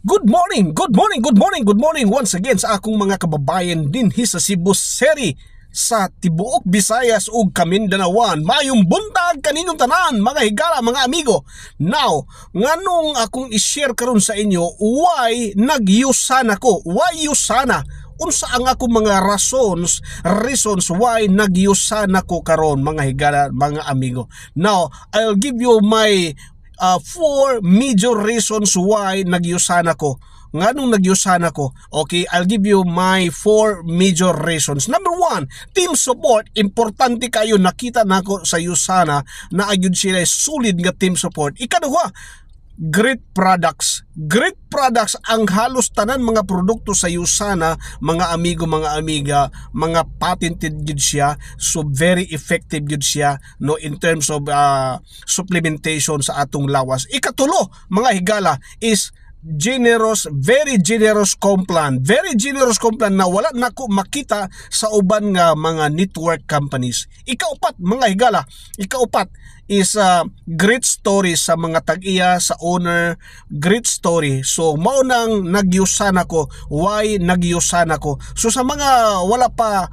Good morning, good morning, good morning, good morning once again sa akong mga kababayan dinhi sa Cebu City, sa tibuok Visayas ug Kamindanawan. Mayong buntag kaninyong tanan, mga higala, mga amigo. Now, nganong akong i-share karon sa inyo why nagyusana ko? Why yusana? Unsa ang ako mga reasons why nagyusana ko karon, mga higala, mga amigo. Now, I'll give you my four major reasons why nagyusana ko. Nganong nagyusana ko? Okay, I'll give you my four major reasons. Number one, team support. Importante kayo, nakita nako sa Yusana na ayun sila solid nga team support. Ikaduha, great products. Great products ang halos tanan mga produkto sa Yusana, mga amigo, mga amiga, mga patented gud siya. So very effective gud siya no in terms of supplementation sa atong lawas. Ikatulo, mga higala, is generous, very generous complan. Very generous complan na wala nako makita sa uban nga mga network companies. Ikaupat, mga higala, ikaupat is great story sa mga tag-iya, sa owner, great story. So mao nang nagyusana ko. Why nagyusana ko? So sa mga wala pa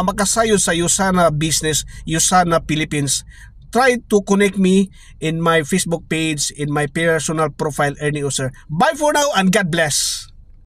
makasayon sa Yusana business, Yusana Philippines, try to connect me in my Facebook page, in my personal profile, Ernie User. Bye for now and God bless.